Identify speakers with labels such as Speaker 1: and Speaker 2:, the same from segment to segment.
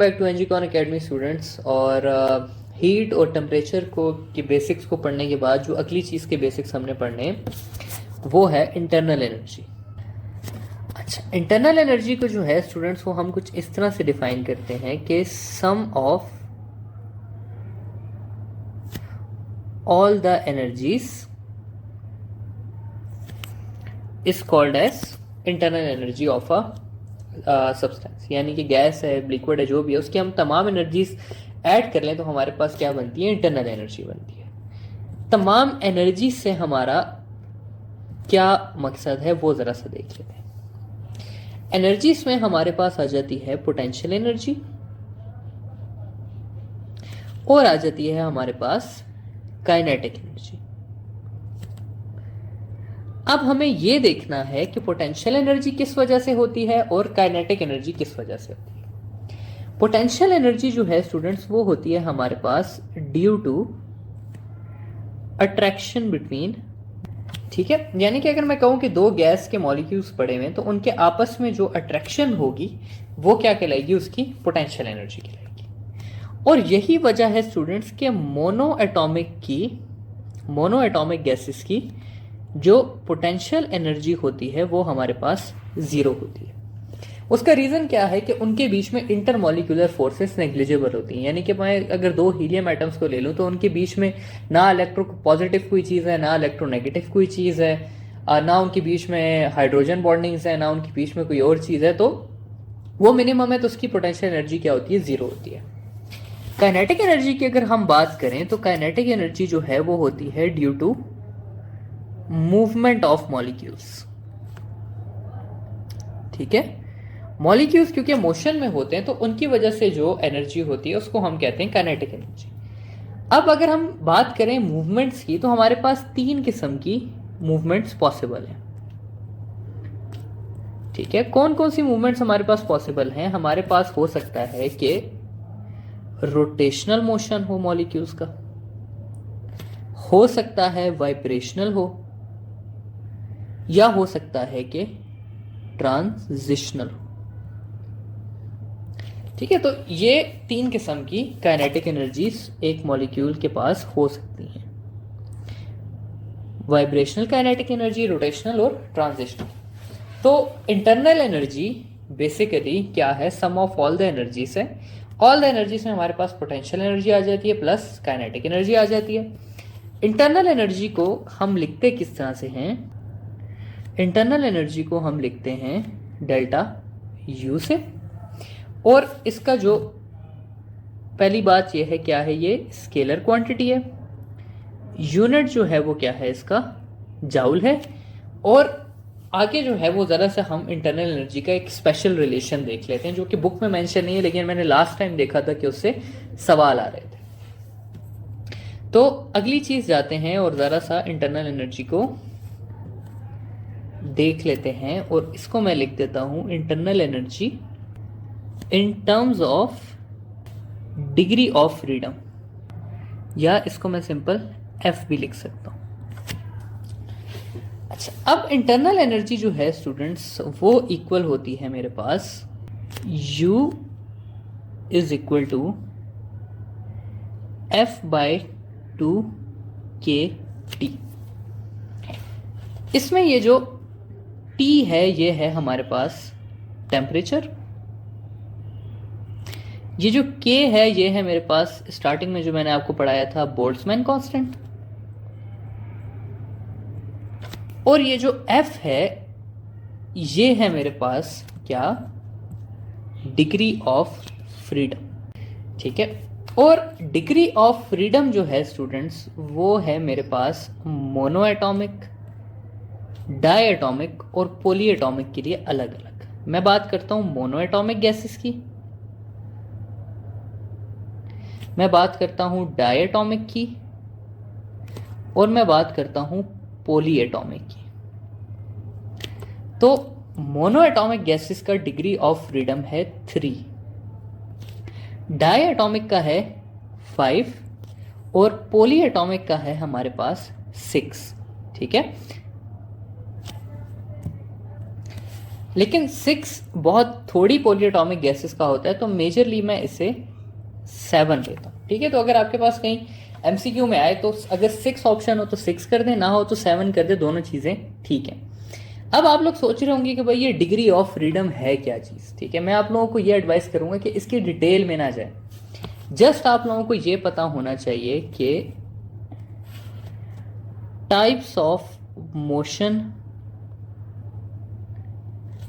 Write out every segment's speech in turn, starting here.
Speaker 1: Back to एनजीकॉन academy students. और heat और टेम्परेचर को के बेसिक्स को पढ़ने के बाद जो अगली चीज़ के बेसिक्स हमने पढ़ने वो है इंटरनल एनर्जी। अच्छा, इंटरनल एनर्जी को जो है स्टूडेंट्स वो हम कुछ इस तरह से डिफाइन करते हैं कि sum of all the energies is called as internal energy of a substance. यानी कि गैस है, लिक्विड है, जो भी है, उसकी हम तमाम एनर्जीज ऐड कर लें तो हमारे पास क्या बनती है? इंटरनल एनर्जी बनती है। तमाम एनर्जी से हमारा क्या मकसद है वो जरा सा देख लेते हैं। एनर्जीज में हमारे पास आ जाती है पोटेंशियल एनर्जी और आ जाती है हमारे पास काइनेटिक एनर्जी। अब हमें यह देखना है कि पोटेंशियल एनर्जी किस वजह से होती है और काइनेटिक एनर्जी किस वजह से होती है। पोटेंशियल एनर्जी जो है स्टूडेंट्स वो होती है हमारे पास ड्यू टू अट्रैक्शन बिटवीन, ठीक है। यानी कि अगर मैं कहूं कि दो गैस के मॉलिक्यूल्स पड़े हुए हैं तो उनके आपस में जो अट्रैक्शन होगी वो क्या कहलाएगी? उसकी पोटेंशियल एनर्जी कहलाएगी। और यही वजह है स्टूडेंट्स के मोनो एटॉमिक गैसेस की जो पोटेंशियल एनर्जी होती है वो हमारे पास जीरो होती है। उसका रीजन क्या है कि उनके बीच में इंटरमॉलिक्यूलर फोर्सेस नेग्लिजिबल होती हैं। यानी कि मैं अगर दो हीलियम एटम्स को ले लूं तो उनके बीच में ना इलेक्ट्रो पॉजिटिव कोई चीज़ है, ना इलेक्ट्रोनेगेटिव कोई चीज़ है, ना उनके बीच में हाइड्रोजन बॉन्डिंग्स है, ना उनके बीच में कोई और चीज़ है, तो वो मिनिमम है, तो उसकी पोटेंशियल एनर्जी क्या होती है? जीरो होती है। काइनेटिक एनर्जी की अगर हम बात करें तो काइनेटिक एनर्जी जो है वो होती है due to movement of molecules, ठीक है। मॉलिक्यूल्स क्योंकि मोशन में होते हैं तो उनकी वजह से जो एनर्जी होती है उसको हम कहते हैं काइनेटिक एनर्जी। अब अगर हम बात करें मूवमेंट्स की तो हमारे पास तीन किस्म की मूवमेंट्स पॉसिबल हैं, ठीक है। कौन कौन सी मूवमेंट्स हमारे पास पॉसिबल हैं? हमारे पास हो सकता है कि रोटेशनल मोशन हो मॉलिक्यूल्स का, हो सकता है वाइब्रेशनल हो, या हो सकता है कि ट्रांजिशनल हो, ठीक है। तो ये तीन किस्म की काइनेटिक एनर्जीज एक मॉलिक्यूल के पास हो सकती हैं: वाइब्रेशनल काइनेटिक एनर्जी, रोटेशनल और ट्रांजिशनल। तो इंटरनल एनर्जी बेसिकली क्या है? सम ऑफ ऑल द एनर्जीज है। ऑल द एनर्जीज में हमारे पास पोटेंशियल एनर्जी आ जाती है प्लस काइनेटिक एनर्जी आ जाती है। इंटरनल एनर्जी को हम लिखते किस तरह से हैं? इंटरनल एनर्जी को हम लिखते हैं डेल्टा यू से। और इसका जो पहली बात यह है, क्या है? ये स्केलर क्वांटिटी है। यूनिट जो है वो क्या है? इसका जाउल है। और आगे जो है वो ज़रा सा हम इंटरनल एनर्जी का एक स्पेशल रिलेशन देख लेते हैं जो कि बुक में मेंशन नहीं है, लेकिन मैंने लास्ट टाइम देखा था कि उससे सवाल आ रहे थे। तो अगली चीज़ जाते हैं और ज़रा सा इंटरनल एनर्जी को देख लेते हैं। और इसको मैं लिख देता हूं internal energy in terms of degree of freedom, या इसको मैं सिंपल एफ भी लिख सकता हूं। अच्छा, अब इंटरनल एनर्जी जो है स्टूडेंट्स वो इक्वल होती है मेरे पास U is equal to F/2kT। इसमें ये जो T है ये है हमारे पास टेम्परेचर, ये जो K है ये है मेरे पास स्टार्टिंग में जो मैंने आपको पढ़ाया था बोल्ट्जमैन कांस्टेंट, और ये जो F है ये है मेरे पास क्या? डिग्री ऑफ फ्रीडम, ठीक है। और डिग्री ऑफ फ्रीडम जो है स्टूडेंट्स वो है मेरे पास मोनो एटॉमिक, डाई एटॉमिक और पॉली एटॉमिक के लिए अलग अलग। मैं बात करता हूं मोनो एटॉमिक गैसेस की, मैं बात करता हूं डाई एटॉमिक की, और मैं बात करता हूं पॉली एटॉमिक की। तो मोनो एटॉमिक गैसेस का डिग्री ऑफ फ्रीडम है 3, डाई एटॉमिक का है 5 और पॉली एटॉमिक का है हमारे पास 6, ठीक है। लेकिन 6 बहुत थोड़ी पॉलीएटॉमिक गैसेस का होता है, तो मेजरली मैं इसे 7 लेता हूँ। ठीक है, तो अगर आपके पास कहीं एमसीक्यू में आए तो अगर 6 ऑप्शन हो तो 6 कर दें, ना हो तो 7 कर दे, दोनों चीज़ें ठीक हैं। अब आप लोग सोच रहे होंगे कि भाई ये डिग्री ऑफ फ्रीडम है क्या चीज़। ठीक है, मैं आप लोगों को ये एडवाइस करूंगा कि इसकी डिटेल में ना जाए। जस्ट आप लोगों को ये पता होना चाहिए कि टाइप्स ऑफ मोशन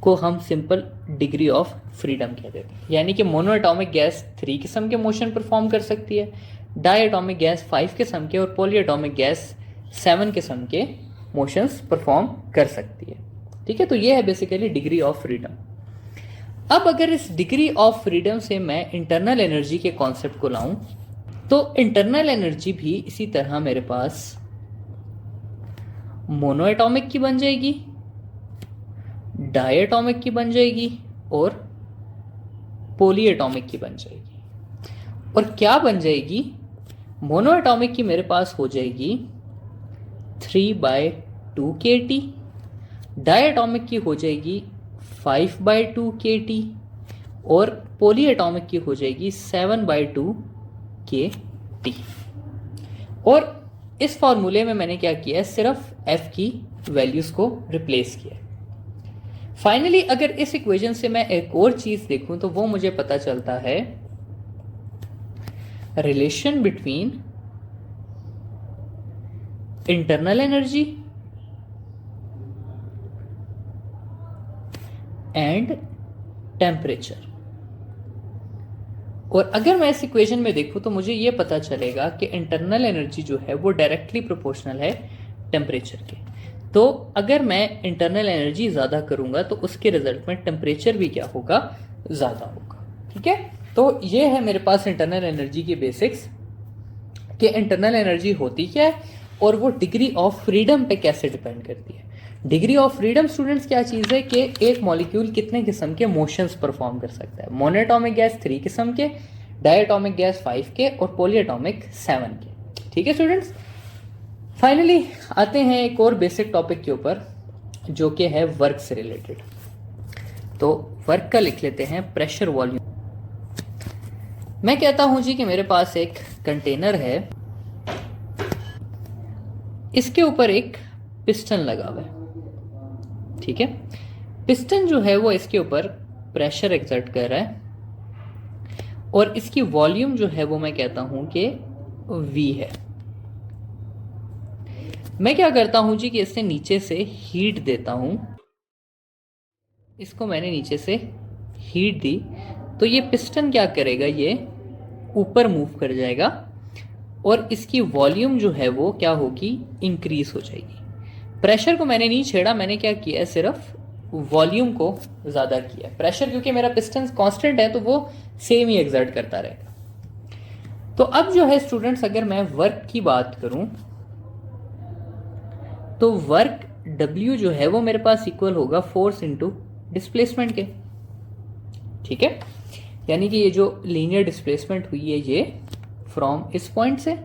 Speaker 1: को हम सिंपल डिग्री ऑफ फ्रीडम कह देते हैं। यानी कि मोनोएटॉमिक गैस 3 किस्म के मोशन परफॉर्म कर सकती है, डायएटॉमिक गैस 5 किस्म के, और पॉलीएटॉमिक गैस 7 किस्म के मोशंस परफॉर्म कर सकती है। ठीक है, तो ये है बेसिकली डिग्री ऑफ फ्रीडम। अब अगर इस डिग्री ऑफ फ्रीडम से मैं इंटरनल एनर्जी के कॉन्सेप्ट को लाऊं, तो इंटरनल एनर्जी भी इसी तरह मेरे पास मोनोएटॉमिक की बन जाएगी, डायएटॉमिक की बन जाएगी, और पॉलीएटॉमिक की बन जाएगी। और क्या बन जाएगी? मोनोएटॉमिक की मेरे पास हो जाएगी 3/2 kT, डायएटॉमिक की हो जाएगी 5/2 kT, और पॉलीएटॉमिक की हो जाएगी 7/2 kT। और इस फॉर्मूले में मैंने क्या किया है, सिर्फ F की वैल्यूज को रिप्लेस किया है। फाइनली अगर इस इक्वेशन से मैं एक और चीज देखूं तो वो मुझे पता चलता है relation between internal energy and temperature. और अगर मैं इस इक्वेशन में देखूं तो मुझे यह पता चलेगा कि इंटरनल एनर्जी जो है वो डायरेक्टली प्रोपोर्शनल है टेम्परेचर के। तो अगर मैं इंटरनल एनर्जी ज़्यादा करूंगा तो उसके रिजल्ट में टेम्परेचर भी क्या होगा, ज़्यादा होगा। ठीक है, तो ये है मेरे पास इंटरनल एनर्जी की बेसिक्स कि इंटरनल एनर्जी होती क्या है और वो डिग्री ऑफ फ्रीडम पे कैसे डिपेंड करती है। डिग्री ऑफ फ्रीडम स्टूडेंट्स क्या चीज़ है कि एक मॉलिक्यूल कितने किस्म के मोशंस परफॉर्म कर सकता है। मोनोएटॉमिक गैस 3 किस्म के, डायएटॉमिक गैस 5 के, और पॉलीएटॉमिक 7 के। ठीक है स्टूडेंट्स, फाइनली आते हैं एक और बेसिक टॉपिक के ऊपर जो कि है वर्क से रिलेटेड। तो वर्क का लिख लेते हैं प्रेशर वॉल्यूम। मैं कहता हूं जी कि मेरे पास एक कंटेनर है, इसके ऊपर एक पिस्टन लगा हुआ है। ठीक है, पिस्टन जो है वो इसके ऊपर प्रेशर एक्सर्ट कर रहा है और इसकी वॉल्यूम जो है वो मैं कहता हूं कि V है। मैं क्या करता हूं जी कि इससे नीचे से हीट देता हूं, इसको मैंने नीचे से हीट दी तो ये पिस्टन क्या करेगा, ये ऊपर मूव कर जाएगा और इसकी वॉल्यूम जो है वो क्या होगी, इंक्रीज हो जाएगी। प्रेशर को मैंने नहीं छेड़ा, मैंने क्या किया है, सिर्फ वॉल्यूम को ज़्यादा किया। प्रेशर क्योंकि मेरा पिस्टन कांस्टेंट है तो वो सेम ही एक्सर्ट करता रहेगा। तो अब जो है स्टूडेंट्स, अगर मैं वर्क की बात करूं तो वर्क W जो है वो मेरे पास इक्वल होगा फोर्स इनटू डिस्प्लेसमेंट के। ठीक है, यानी कि ये जो लीनियर डिस्प्लेसमेंट हुई है ये फ्रॉम इस पॉइंट से,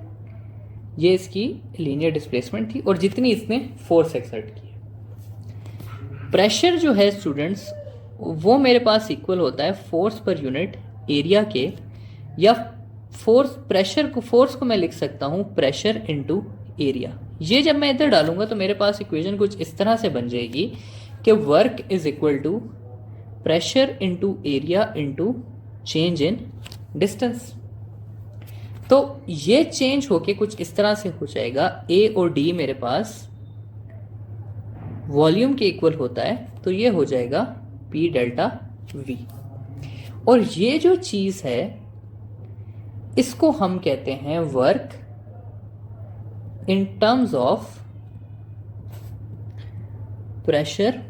Speaker 1: ये इसकी लीनियर डिस्प्लेसमेंट थी और जितनी इसने फोर्स एक्सर्ट की है। प्रेशर जो है स्टूडेंट्स वो मेरे पास इक्वल होता है फोर्स पर यूनिट एरिया के, या फोर्स को मैं लिख सकता हूं प्रेशर इनटू एरिया। ये जब मैं इधर डालूंगा तो मेरे पास इक्वेशन कुछ इस तरह से बन जाएगी कि work is equal to pressure into area into change in distance. तो ये चेंज होके कुछ इस तरह से हो जाएगा, ए और डी मेरे पास वॉल्यूम के इक्वल होता है तो ये हो जाएगा P डेल्टा V। और ये जो चीज है इसको हम कहते हैं work in terms of pressure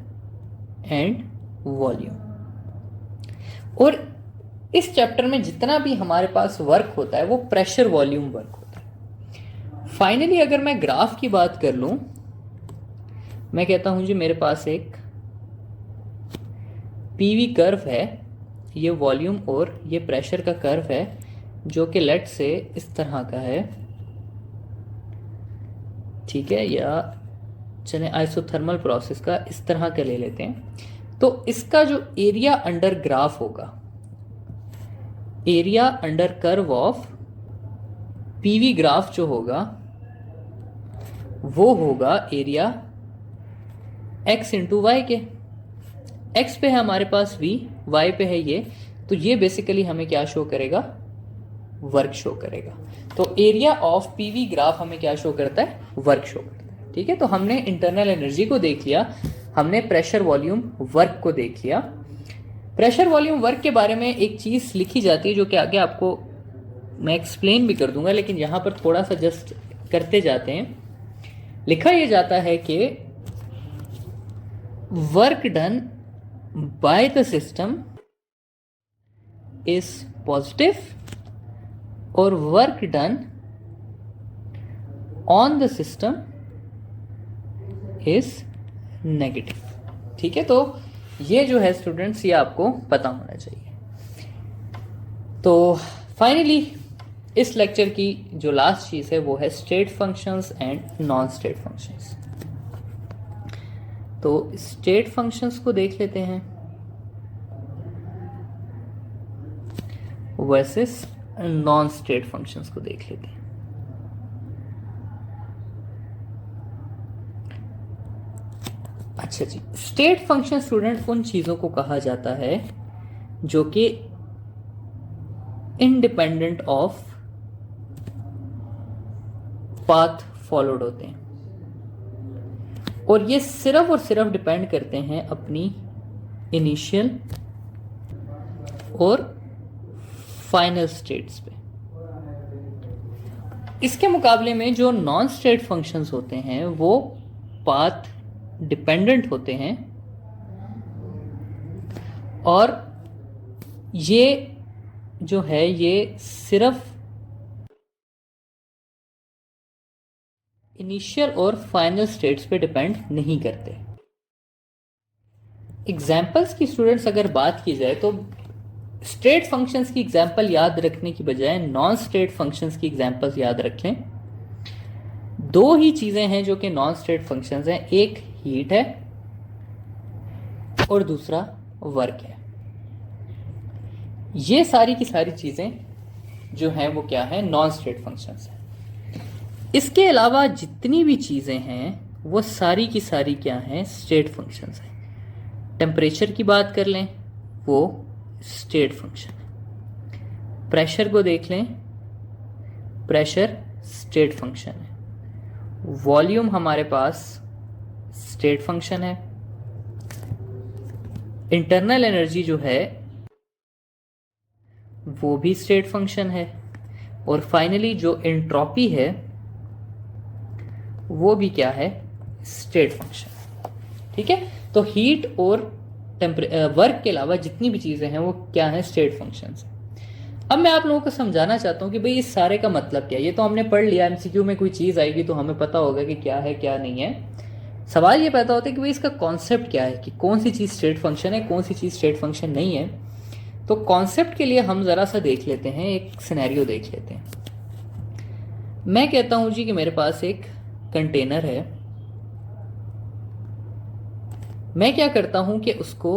Speaker 1: and volume. और इस चैप्टर में जितना भी हमारे पास वर्क होता है वो प्रेशर वॉल्यूम वर्क होता है। फाइनली अगर मैं ग्राफ की बात कर लूं, मैं कहता हूं जी मेरे पास एक पीवी कर्व है, ये वॉल्यूम और ये प्रेशर का कर्व है जो कि लेट से इस तरह का है। ठीक है, या चले आइसोथर्मल प्रोसेस का इस तरह का ले लेते हैं। तो इसका जो एरिया अंडर ग्राफ होगा, area under curve of PV graph जो होगा वो होगा एरिया x इंटू वाई के। x पे है हमारे पास v, y पे है ये, तो ये बेसिकली हमें क्या शो करेगा, वर्क शो करेगा। तो एरिया ऑफ पीवी ग्राफ हमें क्या शो करता है, वर्क शो करता है। ठीक है, तो हमने इंटरनल एनर्जी को देख लिया, हमने प्रेशर वॉल्यूम वर्क को देख लिया। प्रेशर वॉल्यूम वर्क के बारे में एक चीज लिखी जाती है जो कि आगे आपको मैं एक्सप्लेन भी कर दूंगा, लेकिन यहां पर थोड़ा सा जस्ट करते जाते हैं। लिखा यह जाता है कि work done by the system is positive और work done on the system is negative. ठीक है, तो ये जो है स्टूडेंट्स, ये आपको पता होना चाहिए। तो फाइनली इस लेक्चर की जो लास्ट चीज है वो है state functions and non state functions. तो स्टेट फंक्शंस को देख लेते हैं वर्सेस नॉन स्टेट फंक्शंस को देख लेते हैं। अच्छा जी, स्टेट फंक्शन स्टूडेंट उन चीजों को कहा जाता है जो कि इंडिपेंडेंट ऑफ पाथ फॉलोड होते हैं, और ये सिर्फ और सिर्फ डिपेंड करते हैं अपनी इनिशियल और फाइनल स्टेट्स पे। इसके मुकाबले में जो नॉन स्टेट फंक्शंस होते हैं वो पाथ डिपेंडेंट होते हैं, और ये जो है ये सिर्फ इनिशियल और फाइनल स्टेट्स पे डिपेंड नहीं करते। एग्जाम्पल्स की स्टूडेंट्स अगर बात की जाए तो स्टेट फंक्शंस की एग्जाम्पल याद रखने की बजाय नॉन स्टेट फंक्शंस की एग्जाम्पल्स याद रख लें। दो ही चीजें हैं जो कि नॉन स्टेट फंक्शंस हैं, एक हीट है और दूसरा वर्क है। ये सारी की सारी चीजें जो हैं वो क्या है, नॉन स्टेट फंक्शंस हैं। इसके अलावा जितनी भी चीजें हैं वो सारी की सारी क्या हैं, स्टेट फंक्शंस हैं। टेम्परेचर की बात कर लें वो स्टेट फंक्शन है, प्रेशर को देख लें, प्रेशर स्टेट फंक्शन है, वॉल्यूम हमारे पास स्टेट फंक्शन है, इंटरनल एनर्जी जो है वो भी स्टेट फंक्शन है, और फाइनली जो एंट्रोपी है वो भी क्या है, स्टेट फंक्शन। ठीक है, तो हीट और वर्क के अलावा जितनी भी चीजें हैं वो क्या है, स्टेट फंक्शंस। अब मैं आप लोगों को समझाना चाहता हूं कि भाई इस सारे का मतलब क्या है। ये तो हमने पढ़ लिया, एमसीक्यू में कोई चीज आएगी तो हमें पता होगा कि क्या है क्या नहीं है। सवाल ये पैदा होता है कि भाई इसका कॉन्सेप्ट क्या है, कि कौन सी चीज स्टेट फंक्शन है, कौन सी चीज स्टेट फंक्शन नहीं है। तो कॉन्सेप्ट के लिए हम जरा सा देख लेते हैं, एक सिनेरियो देख लेते हैं। मैं कहता हूं जी कि मेरे पास एक कंटेनर है, मैं क्या करता हूं कि उसको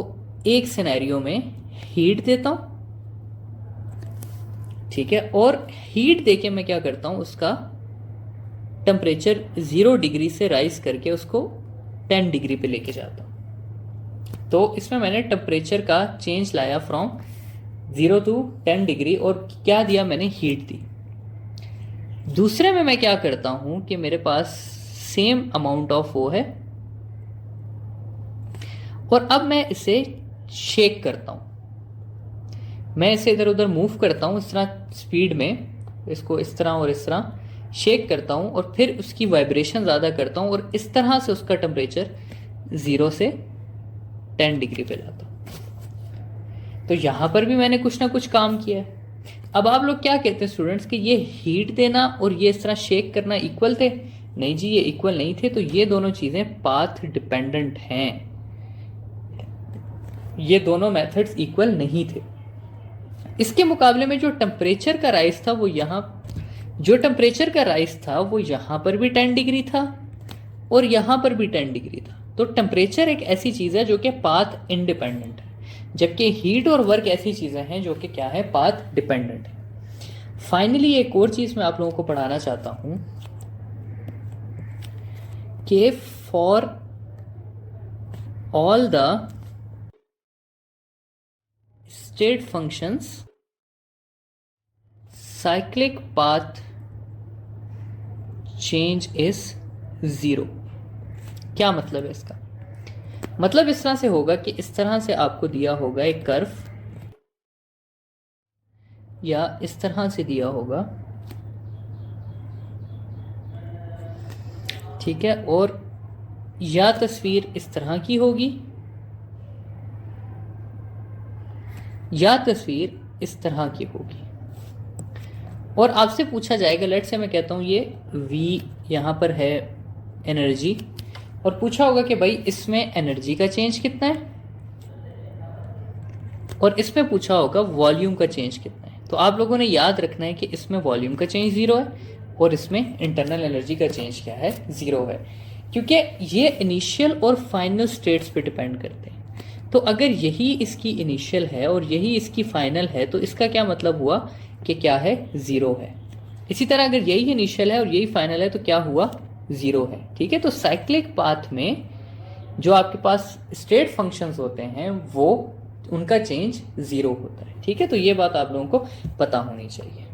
Speaker 1: एक सिनेरियो में हीट देता हूं, ठीक है, और हीट देके मैं क्या करता हूं, उसका टेम्परेचर 0 डिग्री से राइज करके उसको 10 डिग्री पे लेके जाता हूं। तो इसमें मैंने टेम्परेचर का चेंज लाया फ्रॉम 0 to 10 डिग्री, और क्या दिया मैंने, हीट दी। दूसरे में मैं क्या करता हूं कि मेरे पास सेम अमाउंट ऑफ वो है, और अब मैं इसे शेक करता हूं, मैं इसे इधर उधर मूव करता हूं इस तरह स्पीड में, इसको इस तरह और इस तरह शेक करता हूं, और फिर उसकी वाइब्रेशन ज़्यादा करता हूं, और इस तरह से उसका टेम्परेचर 0 से 10 डिग्री पे लाता हूं। तो यहां पर भी मैंने कुछ ना कुछ काम किया है। अब आप लोग क्या कहते हैं स्टूडेंट्स कि ये हीट देना और ये इस तरह शेक करना इक्वल थे? नहीं जी, ये इक्वल नहीं थे। तो ये दोनों चीजें पाथ डिपेंडेंट हैं, ये दोनों मेथड्स इक्वल नहीं थे। इसके मुकाबले में जो टेम्परेचर का राइज था वो यहां, जो टेम्परेचर का राइज था वो यहां पर भी 10 डिग्री था और यहां पर भी 10 डिग्री था। तो टेम्परेचर एक ऐसी चीज़ है जो कि पाथ इंडिपेंडेंट है, जबकि हीट और वर्क ऐसी चीज़ें हैं जो कि क्या है, पाथ डिपेंडेंट है। फाइनली एक और चीज़ मैं आप लोगों को पढ़ाना चाहता हूँ कि for all the state functions cyclic path change is 0। क्या मतलब है इसका? मतलब इस तरह से होगा कि इस तरह से आपको दिया होगा एक कर्व, या इस तरह से दिया होगा, ठीक है, और या तस्वीर इस तरह की होगी या तस्वीर इस तरह की होगी, और आपसे पूछा जाएगा, लेट से मैं कहता हूं ये V यहां पर है एनर्जी, और पूछा होगा कि भाई इसमें एनर्जी का चेंज कितना है, और इसमें पूछा होगा वॉल्यूम का चेंज कितना है। तो आप लोगों ने याद रखना है कि इसमें वॉल्यूम का चेंज 0 है और इसमें इंटरनल एनर्जी का चेंज क्या है, 0 है, क्योंकि ये इनिशियल और फाइनल स्टेट्स पे डिपेंड करते हैं। तो अगर यही इसकी इनिशियल है और यही इसकी फाइनल है, तो इसका क्या मतलब हुआ कि क्या है, 0 है। इसी तरह अगर यही इनिशियल है और यही फाइनल है तो क्या हुआ, 0 है। ठीक है, तो साइक्लिक पाथ में जो आपके पास स्टेट फंक्शंस होते हैं वो उनका चेंज 0 होता है। ठीक है, तो ये बात आप लोगों को पता होनी चाहिए।